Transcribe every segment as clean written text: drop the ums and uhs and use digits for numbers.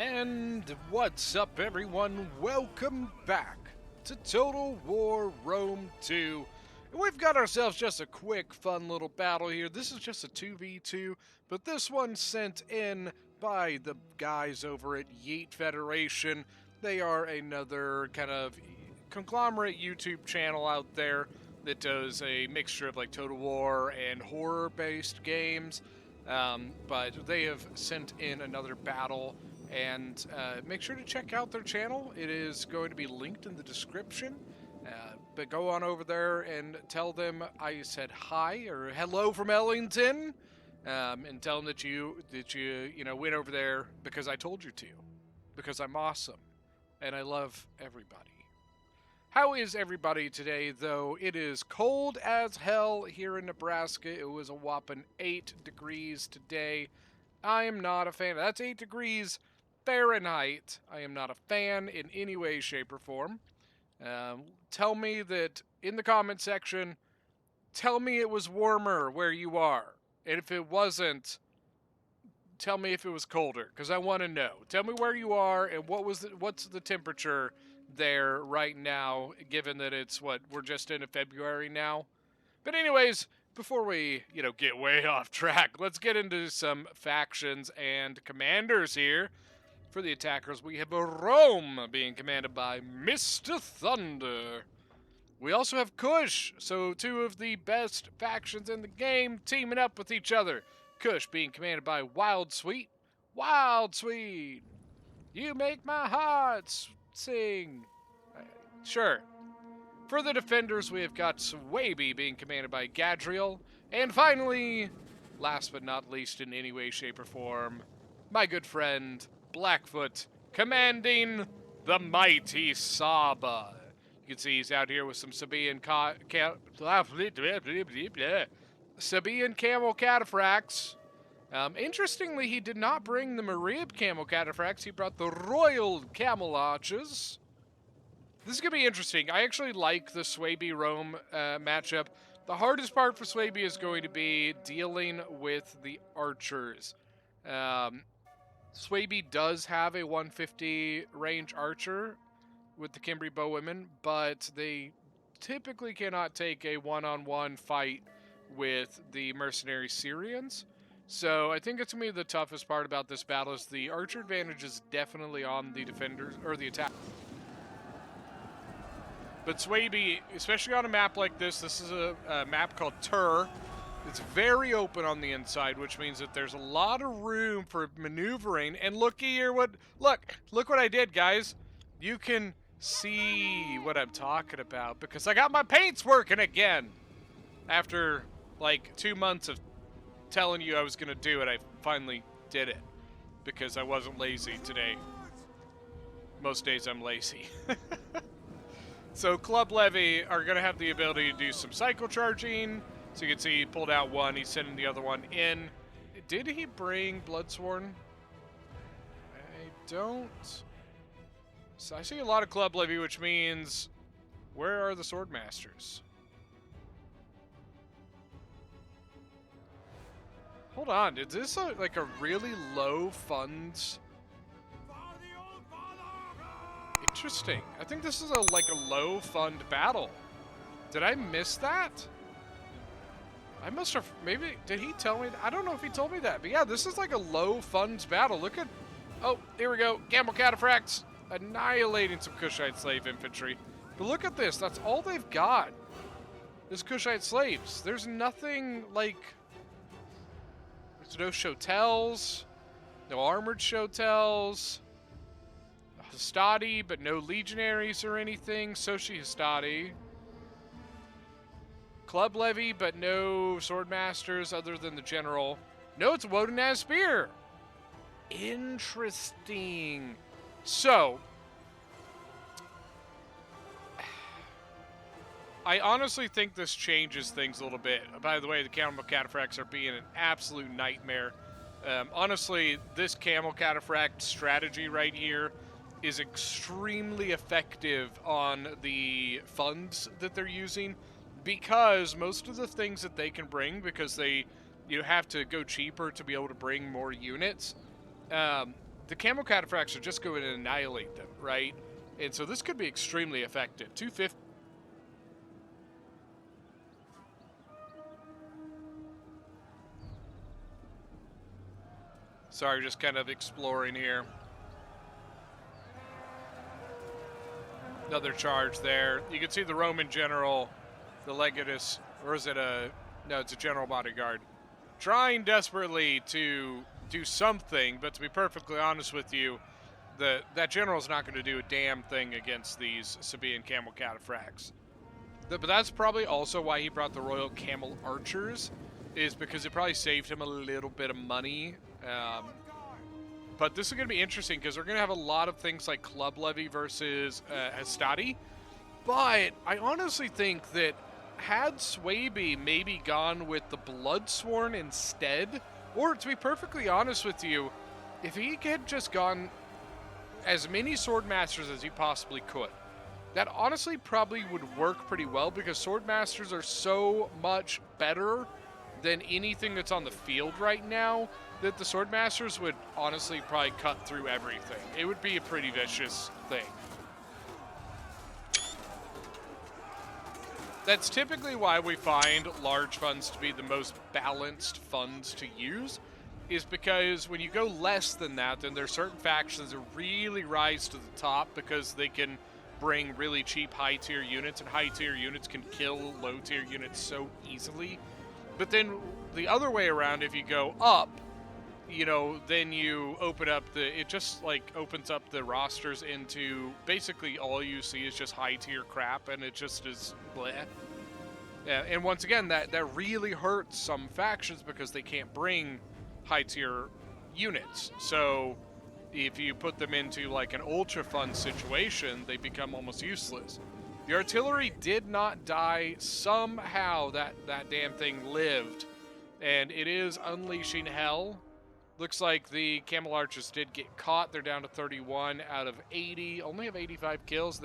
And what's up, everyone? Welcome back to Total War Rome 2. And we've got ourselves just a quick, fun little battle here. This is just a 2v2, but this one's sent in by the guys over at Yeet Federation. They are another kind of conglomerate YouTube channel out there that does a mixture of like Total War and horror-based games. But they have sent in another battle, and make sure to check out their channel. It is going to be linked in the description. But go on over there and tell them I said hi or hello from Ellington, and tell them that you went over there because I told you to, because I'm awesome and I love everybody. How is everybody today, though? It is cold as hell here in Nebraska. It was a whopping 8 degrees today. I am not a fan. That's 8 degrees Fahrenheit. I am not a fan in any way, shape, or form. Tell me that in the comment section. Tell me it was warmer where you are. And if it wasn't, tell me if it was colder, because I want to know. Tell me where you are and what's the temperature there right now, given that it's we're just into February now. But anyways, before we, get way off track, let's get into some factions and commanders here. For the attackers, we have Rome being commanded by Mr. Thunder. We also have Kush, so two of the best factions in the game teaming up with each other. Kush being commanded by Wild Sweet. Wild Sweet! You make my heart sing. Sure. For the defenders, we have got Swaby being commanded by Gadriel. And finally, last but not least in any way, shape, or form, my good friend, Blackfoot, commanding the mighty Saba. You can see he's out here with some Sabaean camel cataphracts. Interestingly, he did not bring the Marib camel cataphracts. He brought the royal camel archers. This is going to be interesting. I actually like the Swaby-Rome matchup. The hardest part for Swaby is going to be dealing with the archers. Swaby does have a 150 range archer with the Kimbri Bowwomen, but they typically cannot take a one-on-one fight with the mercenary Syrians. So I think it's going to be the toughest part about this battle is the archer advantage is definitely on the defenders, or the attack. But Swaby, especially on a map like this is a map called Tur. It's very open on the inside, which means that there's a lot of room for maneuvering. And looky here, look what I did, guys. You can see what I'm talking about because I got my paints working again. After like 2 months of telling you I was gonna do it, I finally did it because I wasn't lazy today. Most days I'm lazy. So Club Levy are going to have the ability to do some cycle charging. So you can see he pulled out one. He's sending the other one in. Did he bring Bloodsworn? I don't. So I see a lot of Club Levy, which means where are the Swordmasters? Hold on. Is this like a really low funds? Interesting. I think this is like a low fund battle. Did I miss that? I must have, maybe, did he tell me? I don't know if he told me that, but yeah, this is like a low funds battle. Look at, oh, here we go. Camel cataphracts annihilating some Kushite slave infantry. But look at this. That's all they've got is Kushite slaves. There's nothing like, there's no shotels, no armored shotels. Hastati, but no legionaries or anything. Soshi Hastati. Club Levy, but no swordmasters other than the general. No, it's a Wodenaz spear. Interesting. So, I honestly think this changes things a little bit. By the way, the camel cataphracts are being an absolute nightmare. Honestly, this camel cataphract strategy right here is extremely effective on the funds that they're using because most of the things that they can bring, because they have to go cheaper to be able to bring more units, the Camel Cataphracts are just going to annihilate them, right? And so this could be extremely effective. 250. Sorry, just kind of exploring here. Another charge there. You can see the Roman general, the Legatus, or is it a... No, it's a general bodyguard. Trying desperately to do something, but to be perfectly honest with you, that general's not going to do a damn thing against these Sabaean Camel Cataphracts. But that's probably also why he brought the Royal Camel Archers, is because it probably saved him a little bit of money. But this is going to be interesting because we're going to have a lot of things like Club Levy versus Hastati. But I honestly think that had Swaby maybe gone with the Bloodsworn instead, or to be perfectly honest with you, if he had just gone as many Swordmasters as he possibly could, that honestly probably would work pretty well because Swordmasters are so much better than anything that's on the field right now that the Swordmasters would honestly probably cut through everything. It would be a pretty vicious thing. That's typically why we find large funds to be the most balanced funds to use, is because when you go less than that, then there's certain factions that really rise to the top because they can bring really cheap high-tier units, and high-tier units can kill low-tier units so easily. But then the other way around, if you go up, you know, then you open up it just like opens up the rosters into basically all you see is just high-tier crap, and it just is bleh. Yeah, and once again, that really hurts some factions because they can't bring high-tier units. So if you put them into like an ultra-fun situation, they become almost useless. The artillery did not die. Somehow that damn thing lived, and it is unleashing hell. Looks like the Camel Archers did get caught. They're down to 31 out of 80. Only have 85 kills.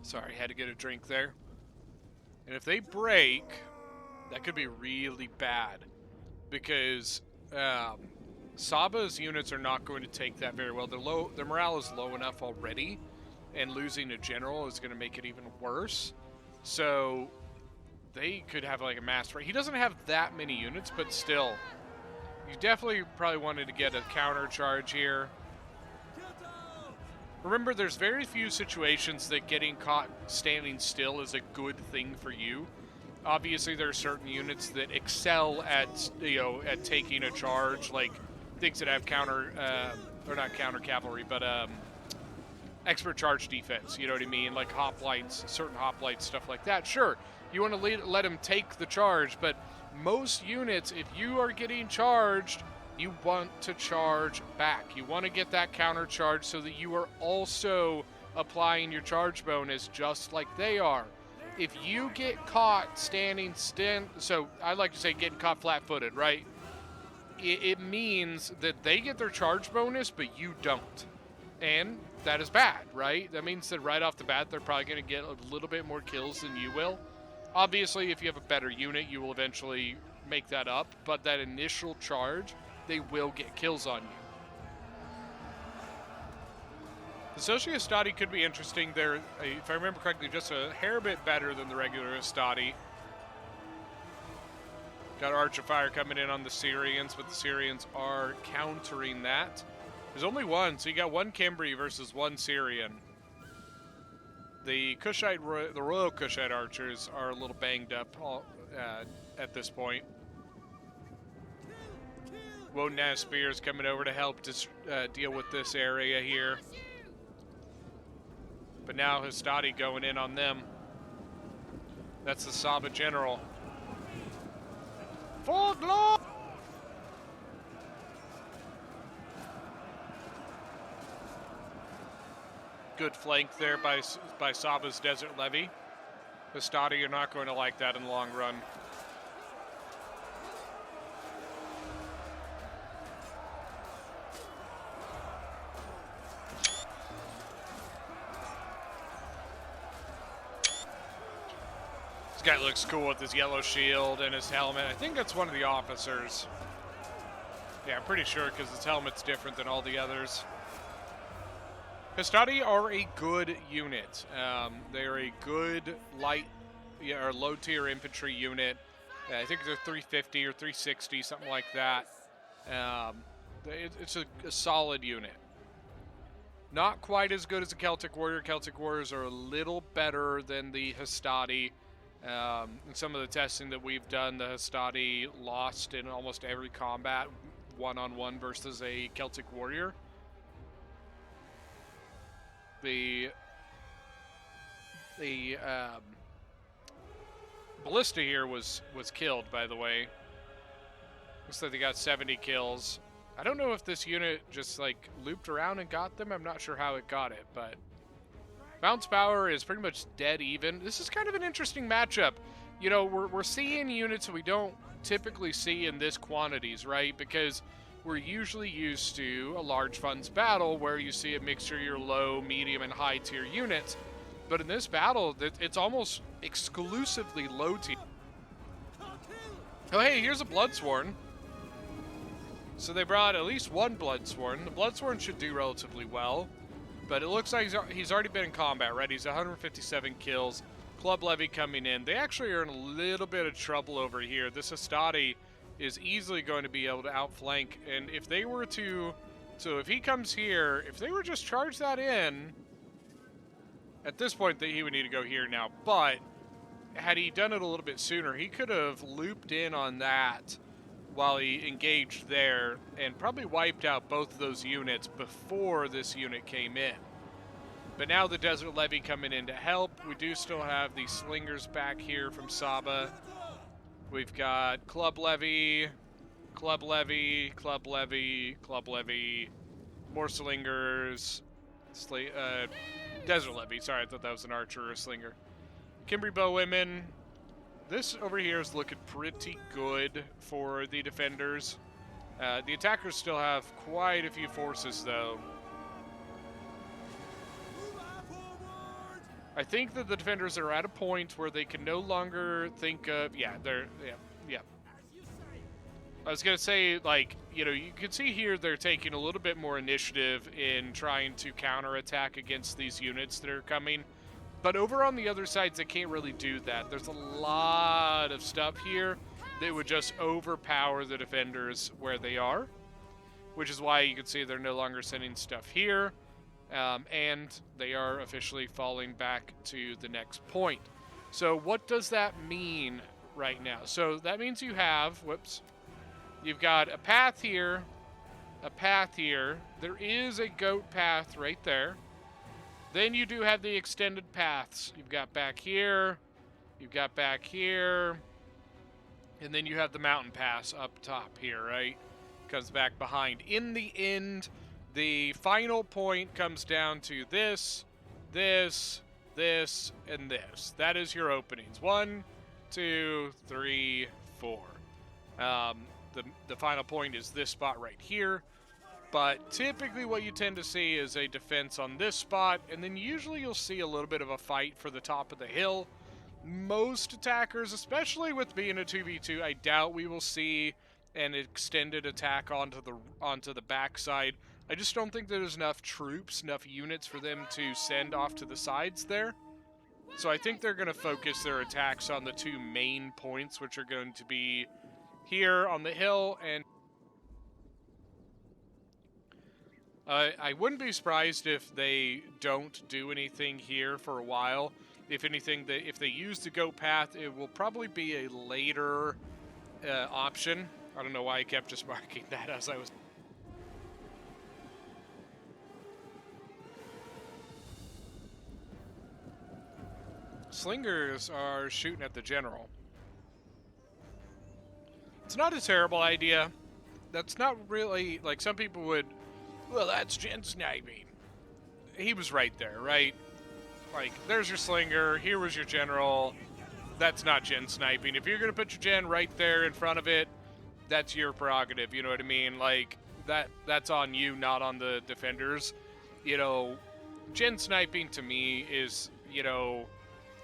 Sorry, had to get a drink there. And if they break, that could be really bad because Saba's units are not going to take that very well. Their morale is low enough already, and losing a general is going to make it even worse. So they could have like a mass raid. He doesn't have that many units, but still, you definitely probably wanted to get a counter charge here. Remember, there's very few situations that getting caught standing still is a good thing for you. Obviously, there are certain units that excel at, at taking a charge, like things that have counter, or not counter cavalry, but expert charge defense. You know what I mean? Like hoplites, certain hoplites, stuff like that. Sure, you want to let them take the charge, but most units, if you are getting charged, you want to charge back. You want to get that counter charge so that you are also applying your charge bonus just like they are. If you get caught standing so I like to say getting caught flat-footed, right? It means that they get their charge bonus, but you don't. And that is bad, right? That means that right off the bat, they're probably going to get a little bit more kills than you will. Obviously, if you have a better unit, you will eventually make that up, but that initial charge, they will get kills on you. The Soci Hastati could be interesting. They're, if I remember correctly, just a hair bit better than the regular Hastati. Got Archer Fire coming in on the Syrians, but the Syrians are countering that. There's only one, so you got one Cimbri versus one Syrian. The Royal Kushite Archers are a little banged up at this point. Wodenaz Spears coming over to help deal with this area here. But now Hastati going in on them. That's the Saba General. For glory! Good flank there by Saba's Desert Levy. Hastati, you're not going to like that in the long run. This guy looks cool with his yellow shield and his helmet. I think that's one of the officers. Yeah, I'm pretty sure because his helmet's different than all the others. Hastati are a good unit. They're a good light or low tier infantry unit. I think they're 350 or 360, something like that. It's a solid unit. Not quite as good as the Celtic Warrior. Celtic Warriors are a little better than the Hastati. In some of the testing that we've done, the Hastati lost in almost every combat, one-on-one versus a Celtic Warrior. The Ballista here was killed, by the way. Looks like they got 70 kills. I don't know if this unit just like looped around and got them. I'm not sure how it got it, but bounce power is pretty much dead even. This is kind of an interesting matchup. You know, we're seeing units that we don't typically see in this quantities, right? Because we're usually used to a large funds battle where you see a mixture of your low, medium, and high tier units. But in this battle, it's almost exclusively low tier. Oh, hey, here's a Bloodsworn. So they brought at least one Bloodsworn. The Bloodsworn should do relatively well. But it looks like he's already been in combat, right? He's 157 kills. Club Levy coming in. They actually are in a little bit of trouble over here. This Hastati is easily going to be able to outflank. And if they were to... So if he comes here, if they were just charge that in... At this point, he would need to go here now. But had he done it a little bit sooner, he could have looped in on that while he engaged there and probably wiped out both of those units before this unit came in. But now the Desert Levy coming in to help. We do still have the Slingers back here from Saba. We've got Club Levy, Club Levy, Club Levy, Club Levy, more Slingers, Desert Levy. Sorry, I thought that was an archer or a slinger. Kimberly Bowwomen. This over here is looking pretty good for the defenders. The attackers still have quite a few forces, though. I think that the defenders are at a point where they can no longer think of... Yeah. I was going to say, like, you know, you can see here they're taking a little bit more initiative in trying to counterattack against these units that are coming. But over on the other sides, they can't really do that. There's a lot of stuff here that would just overpower the defenders where they are, which is why you can see they're no longer sending stuff here, and they are officially falling back to the next point. So what does that mean right now? So that means you have, you've got a path here, a path here. There is a goat path right there. Then you do have the extended paths. You've got back here, you've got back here, and then you have the mountain pass up top here, right? Comes back behind. In the end, the final point comes down to this, this, this, and this. That is your openings. 1, 2, 3, 4. The final point is this spot right here. But typically what you tend to see is a defense on this spot, and then usually you'll see a little bit of a fight for the top of the hill. Most attackers, especially with being a 2v2, I doubt we will see an extended attack onto the backside. I just don't think there's enough troops, enough units for them to send off to the sides there. So I think they're going to focus their attacks on the two main points, which are going to be here on the hill and... I wouldn't be surprised if they don't do anything here for a while. If anything, if they use the goat path, it will probably be a later option. I don't know why I kept just marking that as I was... Slingers are shooting at the general. It's not a terrible idea. That's not really... Like, some people would... Well, that's gen sniping. He was right there, right? Like, there's your slinger, here was your general. That's not gen sniping. If you're going to put your gen right there in front of it, that's your prerogative, you know what I mean? Like, that's on you, not on the defenders. You know, gen sniping to me is, you know,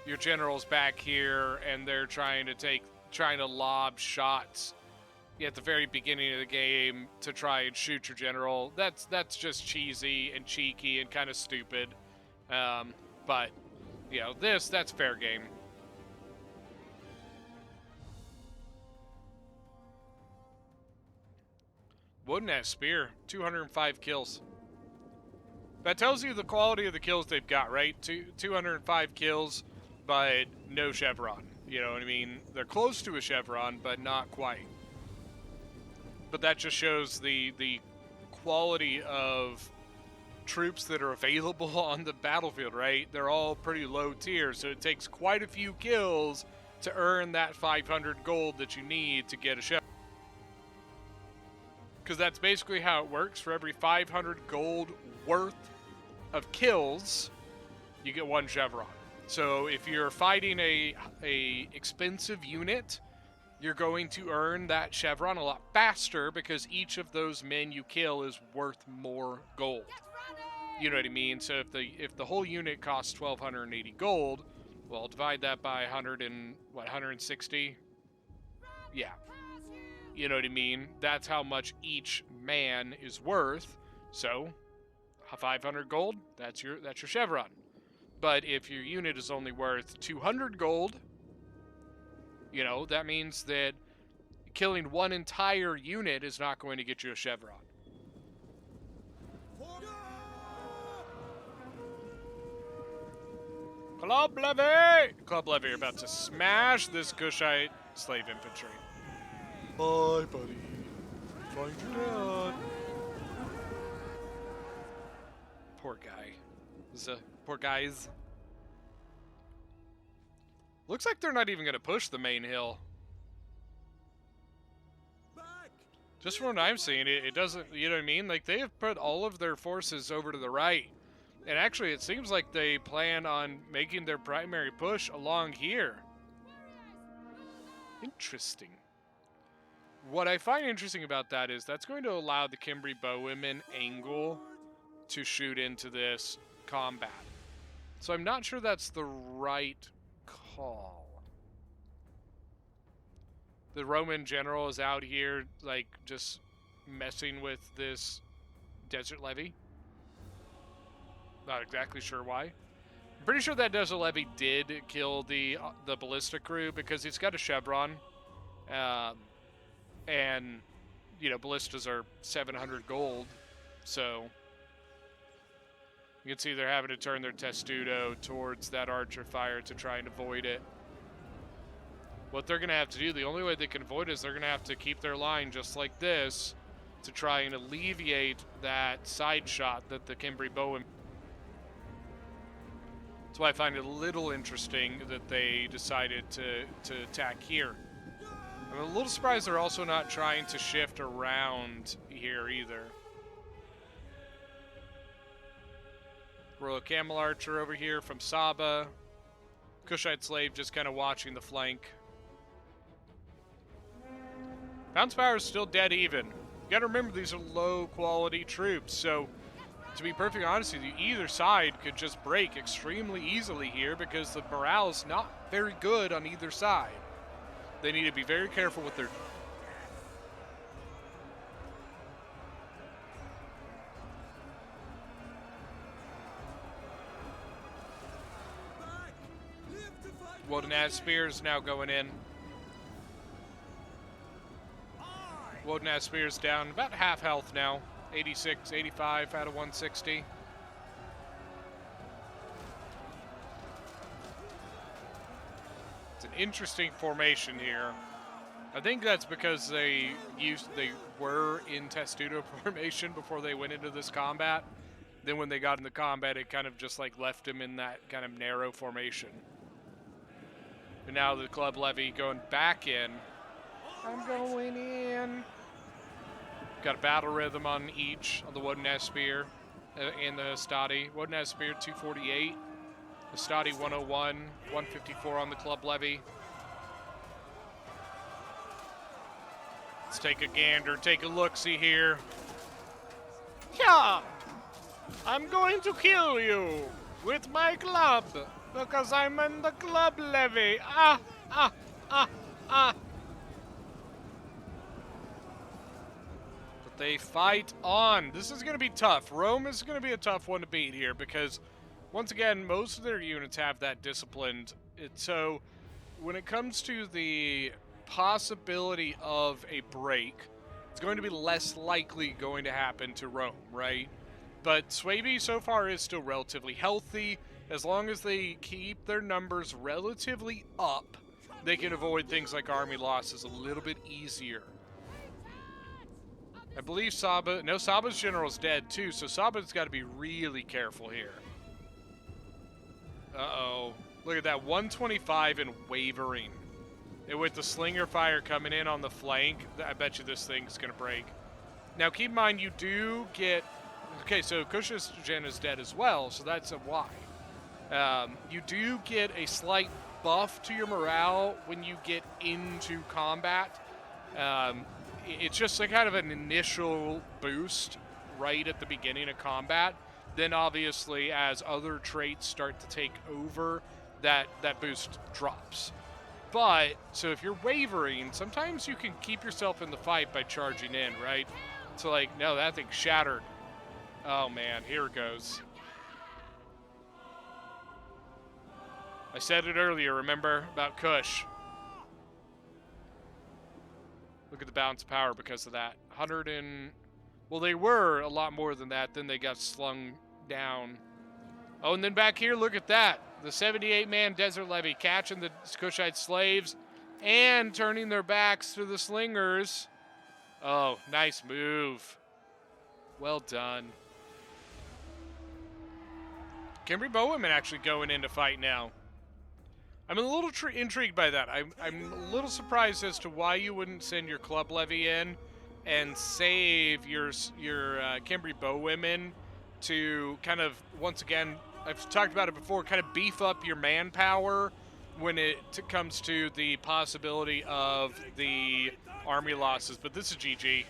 your general's back here and they're trying to lob shots at the very beginning of the game to try and shoot your general. That's just cheesy and cheeky and kind of stupid. But you know, that's fair game. Wooden Ass Spear, 205 kills. That tells you the quality of the kills they've got, right? 205 kills, but no chevron. You know what I mean? They're close to a chevron, but not quite. But that just shows the quality of troops that are available on the battlefield, right? They're all pretty low tier, so it takes quite a few kills to earn that 500 gold that you need to get a chevron. Because that's basically how it works. For every 500 gold worth of kills, you get 1 chevron. So if you're fighting a expensive unit, you're going to earn that chevron a lot faster because each of those men you kill is worth more gold. You know what I mean? So if the whole unit costs 1,280 gold, well, divide that by 160? Yeah. You know what I mean? That's how much each man is worth. So, 500 gold, that's your chevron. But if your unit is only worth 200 gold, you know, that means that killing one entire unit is not going to get you a chevron. Club Levy! Club Levy are about to smash this Kushite slave infantry. Bye, buddy. Find your dad. Poor guy. Poor guys. Looks like they're not even going to push the main hill. Just from what I'm seeing, it doesn't, you know what I mean? Like, they have put all of their forces over to the right. And actually, it seems like they plan on making their primary push along here. Interesting. What I find interesting about that is that's going to allow the Kimbri bowwomen angle to shoot into this combat. So I'm not sure that's the right call. The Roman general is out here, like, just messing with this desert levy. Not exactly sure why. I'm pretty sure that desert levy did kill the ballista crew because he's got a chevron. And, you know, ballistas are 700 gold, so you can see they're having to turn their testudo towards that archer fire to try and avoid it. What they're going to have to do, the only way they can avoid it is they're going to have to keep their line just like this to try and alleviate that side shot that the Kimbri bowwomen. That's why I find it a little interesting that they decided to attack here. I'm a little surprised they're also not trying to shift around here either. Royal Camel Archer over here from Saba. Kushite Slave just kind of watching the flank. Bounce Power is still dead even. You gotta remember these are low quality troops, so to be perfectly honest with you, either side could just break extremely easily here because the morale is not very good on either side. They need to be very careful with their... Wooden Ass Spears now going in. Wooden Ass Spears down about half health now. 86, 85 out of 160. It's an interesting formation here. I think that's because they were in testudo formation before they went into this combat. Then when they got into combat, it kind of just like left them in that kind of narrow formation. And now the Club Levy going back in. I'm going in. Got a battle rhythm on each, on the Wooden Ass Spear and the Hastati. Wooden Ass Spear 248. Hastati 101, 154 on the Club Levy. Let's take a gander, take a look-see here. Yeah! I'm going to kill you with my club because I'm in the club levy. Ah, ah, ah, ah. But they fight on. This is going to be tough. Rome is going to be a tough one to beat here because, once again, most of their units have that disciplined. So, when it comes to the possibility of a break, it's going to be less likely going to happen to Rome, right? But Swaby so far is still relatively healthy. As long as they keep their numbers relatively up, they can avoid things like army losses a little bit easier. I believe Saba... No, Saba's general's dead too, so Saba's got to be really careful here. Uh-oh. Look at that, 125 and wavering. And with the slinger fire coming in on the flank, I bet you this thing's going to break. Now, keep in mind, you do get... Okay, so Kush's gen is dead as well, so that's a why. You do get a slight buff to your morale when you get into combat. It's just a kind of an initial boost right at the beginning of combat. Then, obviously, as other traits start to take over, that boost drops. But, so if you're wavering, sometimes you can keep yourself in the fight by charging in, right? So, like, no, that thing's shattered. Oh, man, here it goes. I said it earlier, remember, about Kush. Look at the balance of power because of that. 100 and... Well, they were a lot more than that. Then they got slung down. Oh, and then back here, look at that. The 78-man desert levy catching the Kushite slaves and turning their backs to the slingers. Oh, nice move. Well done. Kimberly Bowman actually going into fight now. I'm a little intrigued by that. I'm a little surprised as to why you wouldn't send your club levy in and save your Kimberly Bowwomen to kind of, once again, I've talked about it before, kind of beef up your manpower when it comes to the possibility of the army losses. But this is GG.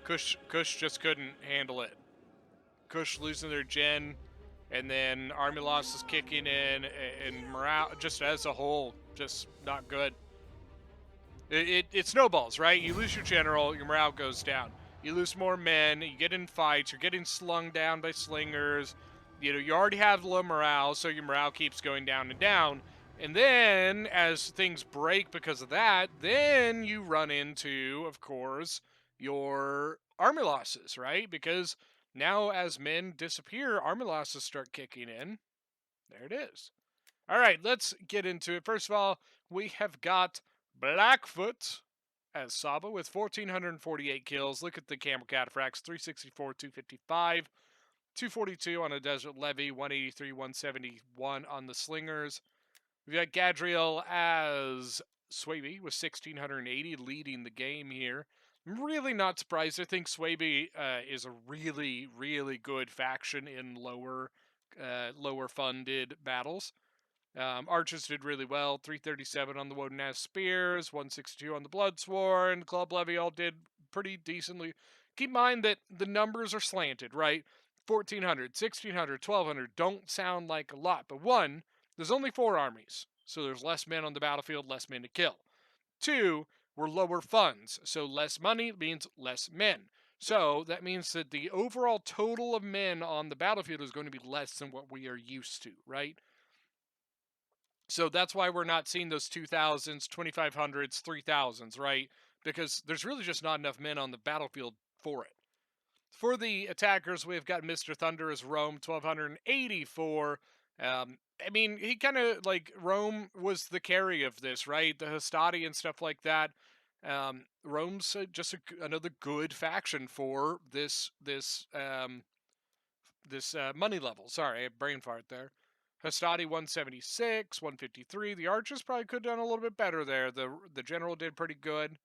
Kush just couldn't handle it. Kush losing their gen, and then army losses kicking in, and morale just as a whole just not good. It snowballs, right? You lose your general, your morale goes down. You lose more men, you get in fights, you're getting slung down by slingers. You know, you already have low morale, so your morale keeps going down and down. And then, as things break because of that, then you run into, of course, your army losses, right? Because now as men disappear, army losses start kicking in. There it is. All right, let's get into it. First of all, we have got Blackfoot as Saba with 1,448 kills. Look at the camel cataphracts, 364, 255, 242 on a desert levy, 183, 171 on the slingers. We've got Gadriel as Swaby with 1,680 leading the game here. I'm really not surprised. I think Swaby is a really, really good faction in lower funded battles. Archers did really well, 337 on the Woden Spears, 162 on the Bloodsworn. Club Levy all did pretty decently. Keep in mind that the numbers are slanted, right? 1,400, 1,600, 1,200 don't sound like a lot, but one, there's only 4 armies, so there's less men on the battlefield, less men to kill. 2, we're lower funds, so less money means less men. So that means that the overall total of men on the battlefield is going to be less than what we are used to, right? So that's why we're not seeing those 2,000s, 2,500s, 3,000s, right? Because there's really just not enough men on the battlefield for it. For the attackers, we've got Mr. Thunder as Rome, 1,284. I mean, he kind of, like, Rome was the carry of this, right? The Hastati and stuff like that. Rome's just another good faction for this money level. Sorry, a brain fart there. Hastati 176, 153. The archers probably could have done a little bit better there. The general did pretty good.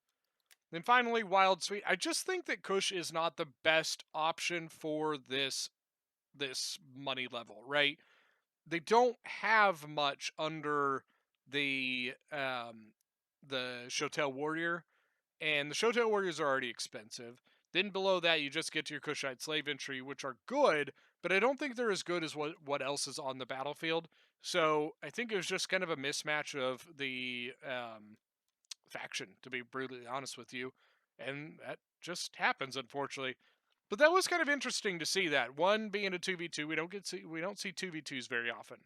Then finally, Wild Sweet. I just think that Kush is not the best option for this money level, right? They don't have much under the Shotel Warrior, and the Shotel Warriors are already expensive. Then below that, you just get to your Kushite slave infantry, which are good, but I don't think they're as good as what else is on the battlefield. So I think it was just kind of a mismatch of the faction, to be brutally honest with you. And that just happens, unfortunately. But that was kind of interesting to see that. One being a 2v2, we don't see 2v2s very often.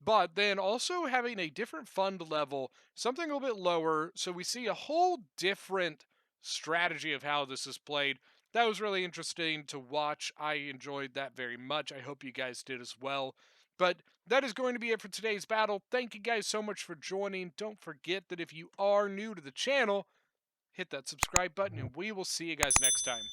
But then also having a different fund level, something a little bit lower, so we see a whole different strategy of how this is played. That was really interesting to watch. I enjoyed that very much. I hope you guys did as well. But that is going to be it for today's battle. Thank you guys so much for joining. Don't forget that if you are new to the channel, hit that subscribe button, and we will see you guys next time.